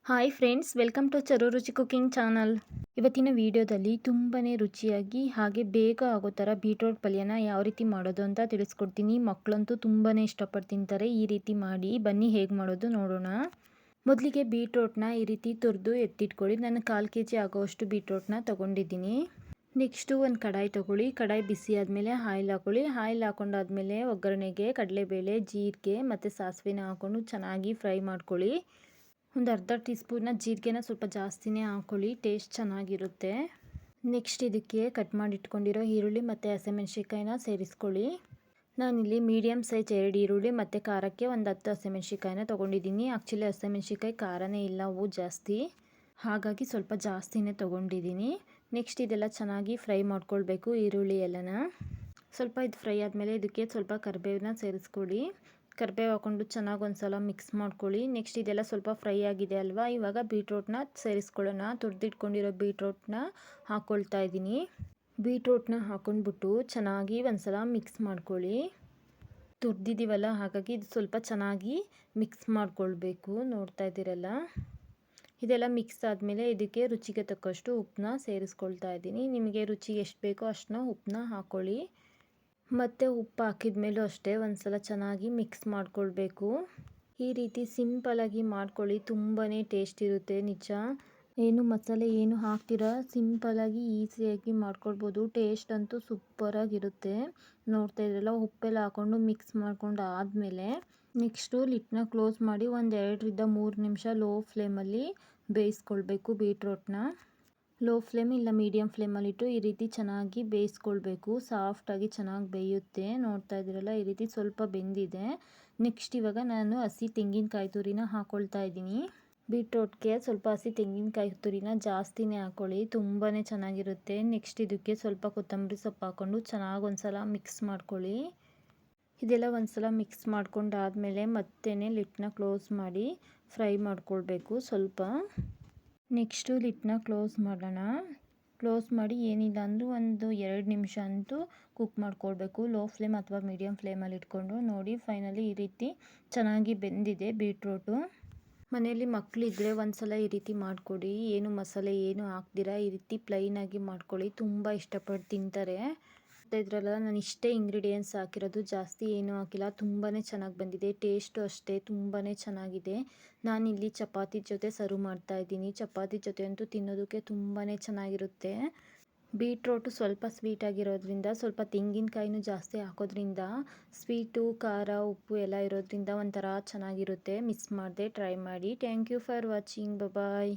Hi friends, welcome to ಚರು ರುಚಿ cooking channel. ಇವತ್ತಿನ ವಿಡಿಯೋದಲ್ಲಿ ತುಂಬಾ ರುಚಿಯಾಗಿ ಹಾಗೆ ಬೇಗ ಆಗೋ ಥರ ಬೀಟ್ರೋಟ್ ಪಲ್ಯನ ಯಾವ ರೀತಿ ಮಾಡೋದು ಅಂತ ತಿಳಿಸ್ಕೊಡ್ತೀನಿ. ಮಕ್ಕಳಂತೂ ತುಂಬಾ ಇಷ್ಟಪಟ್ಟು ತಿಂತಾರೆ. ಈ ರೀತಿ ಮಾಡಿ ಬನ್ನಿ ಹೇಗೆ ಮಾಡೋದು ನೋಡೋಣ. ಮೊದಲಿಗೆ ಬೀಟ್ರೋಟ್ನ ಈ ರೀತಿ ತುರಿದು ಎತ್ತಿಟ್ಕೊಳ್ಳಿ. ನಾನು 1/4 kg ಆಗೋಷ್ಟು ಬೀಟ್ರೋಟ್ನ ತೊಗೊಂಡಿದ್ದೀನಿ. ನೆಕ್ಸ್ಟು ಒಂದು ಕಡಾಯಿ ತೊಗೊಳ್ಳಿ. ಕಡಾಯಿ ಬಿಸಿ ಆದಮೇಲೆ ಆಯಿಲ್ ಹಾಕೊಳ್ಳಿ. ಆಯಿಲ್ ಹಾಕೊಂಡಾದ್ಮೇಲೆ ಒಗ್ಗರಣೆಗೆ ಕಡಲೆಬೇಳೆ, ಜೀರಿಗೆ ಮತ್ತು ಸಾಸಿವೆನ ಹಾಕ್ಕೊಂಡು ಚೆನ್ನಾಗಿ ಫ್ರೈ ಮಾಡ್ಕೊಳ್ಳಿ. ಒಂದು ಅರ್ಧ ಟೀ ಸ್ಪೂನ್ನ ಜೀರಿಗೆನ ಸ್ವಲ್ಪ ಜಾಸ್ತಿನೇ ಹಾಕ್ಕೊಳ್ಳಿ, ಟೇಸ್ಟ್ ಚೆನ್ನಾಗಿರುತ್ತೆ. ನೆಕ್ಸ್ಟ್ ಇದಕ್ಕೆ ಕಟ್ ಮಾಡಿ ಇಟ್ಕೊಂಡಿರೋ ಈರುಳ್ಳಿ ಮತ್ತು ಹಸಿಮೆಣ್ಸಿಕಾಯಿನ ಸೇರಿಸ್ಕೊಳ್ಳಿ. ನಾನಿಲ್ಲಿ ಮೀಡಿಯಮ್ ಸೈಜ್ 2 ಈರುಳ್ಳಿ ಮತ್ತು ಖಾರಕ್ಕೆ ಒಂದು 10 ಹಸಿಮೆಣ್ಸಿಕಾಯಿನ ತೊಗೊಂಡಿದ್ದೀನಿ. ಆ್ಯಕ್ಚುಲಿ ಹಸಿಮೆಣ್ಸಿಕಾಯಿ ಖಾರನೇ ಇಲ್ಲ, ಅವು ಜಾಸ್ತಿ, ಹಾಗಾಗಿ ಸ್ವಲ್ಪ ಜಾಸ್ತಿನೇ ತೊಗೊಂಡಿದ್ದೀನಿ. ನೆಕ್ಸ್ಟ್ ಇದೆಲ್ಲ ಚೆನ್ನಾಗಿ ಫ್ರೈ ಮಾಡ್ಕೊಳ್ಬೇಕು, ಈರುಳ್ಳಿ ಎಲ್ಲನ. ಸ್ವಲ್ಪ ಇದು ಫ್ರೈ ಆದಮೇಲೆ ಇದಕ್ಕೆ ಸ್ವಲ್ಪ ಕರಿಬೇವನ್ನ ಸೇರಿಸ್ಕೊಳ್ಳಿ. ಕರಿಬೇವು ಹಾಕ್ಕೊಂಡು ಚೆನ್ನಾಗಿ ಒಂದ್ಸಲ ಮಿಕ್ಸ್ ಮಾಡ್ಕೊಳ್ಳಿ. ನೆಕ್ಸ್ಟ್ ಇದೆಲ್ಲ ಸ್ವಲ್ಪ ಫ್ರೈ ಆಗಿದೆ ಅಲ್ವಾ, ಇವಾಗ ಬೀಟ್ರೋಟ್ನ ಸೇರಿಸ್ಕೊಳ್ಳೋಣ. ತುರಿದಿಟ್ಕೊಂಡಿರೋ ಬೀಟ್ರೋಟ್ನ ಹಾಕ್ಕೊಳ್ತಾ ಇದ್ದೀನಿ. ಬೀಟ್ರೋಟ್ನ ಹಾಕ್ಕೊಂಡ್ಬಿಟ್ಟು ಚೆನ್ನಾಗಿ ಒಂದ್ಸಲ ಮಿಕ್ಸ್ ಮಾಡ್ಕೊಳ್ಳಿ. ತುರಿದಿದ್ದೀವಲ್ಲ, ಹಾಗಾಗಿ ಇದು ಸ್ವಲ್ಪ ಚೆನ್ನಾಗಿ ಮಿಕ್ಸ್ ಮಾಡ್ಕೊಳ್ಬೇಕು. ನೋಡ್ತಾ ಇದ್ದೀರಲ್ಲ, ಇದೆಲ್ಲ ಮಿಕ್ಸ್ ಆದಮೇಲೆ ಇದಕ್ಕೆ ರುಚಿಗೆ ತಕ್ಕಷ್ಟು ಉಪ್ಪನ್ನ ಸೇರಿಸ್ಕೊಳ್ತಾ ಇದ್ದೀನಿ. ನಿಮಗೆ ರುಚಿಗೆ ಎಷ್ಟು ಬೇಕೋ ಅಷ್ಟನ್ನ ಉಪ್ಪನ್ನ ಹಾಕ್ಕೊಳ್ಳಿ. ಮತ್ತು ಉಪ್ಪು ಹಾಕಿದ ಮೇಲೂ ಅಷ್ಟೇ ಒಂದ್ಸಲ ಚೆನ್ನಾಗಿ ಮಿಕ್ಸ್ ಮಾಡ್ಕೊಳ್ಬೇಕು. ಈ ರೀತಿ ಸಿಂಪಲಾಗಿ ಮಾಡ್ಕೊಳ್ಳಿ, ತುಂಬಾ ಟೇಸ್ಟ್ ಇರುತ್ತೆ ನಿಜ. ಏನು ಮಸಾಲೆ ಏನು ಹಾಕ್ತೀರಾ, ಸಿಂಪಲಾಗಿ ಈಸಿಯಾಗಿ ಮಾಡ್ಕೊಳ್ಬೋದು. ಟೇಸ್ಟ್ ಅಂತೂ ಸೂಪರಾಗಿರುತ್ತೆ. ನೋಡ್ತಾ ಇದ್ರಲ್ಲ, ಉಪ್ಪೆಲ್ಲ ಹಾಕ್ಕೊಂಡು ಮಿಕ್ಸ್ ಮಾಡ್ಕೊಂಡು ಆದಮೇಲೆ ನೆಕ್ಸ್ಟು ಲಿಡ್ನ ಕ್ಲೋಸ್ ಮಾಡಿ ಒಂದು 2-3 ನಿಮಿಷ ಲೋ ಫ್ಲೇಮಲ್ಲಿ ಬೇಯಿಸ್ಕೊಳ್ಬೇಕು. ಬೀಟ್ರೋಟ್ನ ಲೋ ಫ್ಲೇಮ್ ಇಲ್ಲ ಮೀಡಿಯಮ್ ಫ್ಲೇಮಲ್ಲಿಟ್ಟು ಈ ರೀತಿ ಚೆನ್ನಾಗಿ ಬೇಯಿಸ್ಕೊಳ್ಬೇಕು. ಸಾಫ್ಟಾಗಿ ಚೆನ್ನಾಗಿ ಬೇಯುತ್ತೆ. ನೋಡ್ತಾ ಇದ್ದೀರಲ್ಲ, ಈ ರೀತಿ ಸ್ವಲ್ಪ ಬೆಂದಿದೆ. ನೆಕ್ಸ್ಟ್ ಇವಾಗ ನಾನು ಹಸಿ ತೆಂಗಿನಕಾಯಿ ತುರಿನ ಹಾಕ್ಕೊಳ್ತಾ ಇದ್ದೀನಿ. ಬೀಟ್ರೋಟ್ಗೆ ಸ್ವಲ್ಪ ಹಸಿ ತೆಂಗಿನಕಾಯಿ ತುರಿನ ಜಾಸ್ತಿನೇ ಹಾಕ್ಕೊಳ್ಳಿ, ತುಂಬಾ ಚೆನ್ನಾಗಿರುತ್ತೆ. ನೆಕ್ಸ್ಟ್ ಇದಕ್ಕೆ ಸ್ವಲ್ಪ ಕೊತ್ತಂಬರಿ ಸೊಪ್ಪು ಹಾಕ್ಕೊಂಡು ಚೆನ್ನಾಗಿ ಒಂದ್ಸಲ ಮಿಕ್ಸ್ ಮಾಡ್ಕೊಳ್ಳಿ. ಇದೆಲ್ಲ ಒಂದ್ಸಲ ಮಿಕ್ಸ್ ಮಾಡ್ಕೊಂಡಾದಮೇಲೆ ಮತ್ತೆ ಲಿಡ್ನ ಕ್ಲೋಸ್ ಮಾಡಿ ಫ್ರೈ ಮಾಡ್ಕೊಳ್ಬೇಕು ಸ್ವಲ್ಪ. ನೆಕ್ಸ್ಟು ಲಿಡ್ನ ಕ್ಲೋಸ್ ಮಾಡೋಣ. ಕ್ಲೋಸ್ ಮಾಡಿ ಏನಿಲ್ಲ ಅಂದರೂ ಒಂದು 2 ನಿಮಿಷ ಅಂತೂ ಕುಕ್ ಮಾಡ್ಕೊಳ್ಬೇಕು, ಲೋ ಫ್ಲೇಮ್ ಅಥವಾ ಮೀಡಿಯಮ್ ಫ್ಲೇಮಲ್ಲಿ ಇಟ್ಕೊಂಡು. ನೋಡಿ, ಫೈನಲಿ ಈ ರೀತಿ ಚೆನ್ನಾಗಿ ಬೆಂದಿದೆ ಬೀಟ್ರೋಟು. ಮನೆಯಲ್ಲಿ ಮಕ್ಕಳಿದ್ರೆ ಒಂದ್ಸಲ ಈ ರೀತಿ ಮಾಡಿಕೊಡಿ. ಏನು ಮಸಾಲೆ ಏನು ಹಾಕ್ದಿರಾ ಈ ರೀತಿ ಪ್ಲೈನಾಗಿ ಮಾಡ್ಕೊಳ್ಳಿ, ತುಂಬ ಇಷ್ಟಪಟ್ಟು ತಿಂತಾರೆ. ಇದ್ರಲ್ಲ ನಾನು ಇಷ್ಟೇ ಇಂಗ್ರೀಡಿಯೆಂಟ್ಸ್ ಹಾಕಿರೋದು, ಜಾಸ್ತಿ ಏನೂ ಹಾಕಿಲ್ಲ. ತುಂಬಾ ಚೆನ್ನಾಗಿ ಬಂದಿದೆ. ಟೇಸ್ಟು ಅಷ್ಟೇ ತುಂಬಾ ಚೆನ್ನಾಗಿದೆ. ನಾನಿಲ್ಲಿ ಚಪಾತಿ ಜೊತೆ ಸರ್ವ್ ಮಾಡ್ತಾ ಇದ್ದೀನಿ. ಚಪಾತಿ ಜೊತೆ ಅಂತೂ ತಿನ್ನೋದಕ್ಕೆ ತುಂಬಾ ಚೆನ್ನಾಗಿರುತ್ತೆ. ಬೀಟ್ರೋಟು ಸ್ವಲ್ಪ ಸ್ವೀಟಾಗಿರೋದ್ರಿಂದ, ಸ್ವಲ್ಪ ತೆಂಗಿನಕಾಯಿನೂ ಜಾಸ್ತಿ ಹಾಕೋದ್ರಿಂದ, ಸ್ವೀಟು ಖಾರ ಉಪ್ಪು ಎಲ್ಲ ಇರೋದ್ರಿಂದ ಒಂಥರ ಚೆನ್ನಾಗಿರುತ್ತೆ. ಮಿಸ್ ಮಾಡದೆ ಟ್ರೈ ಮಾಡಿ. Thank you for watching. Bye.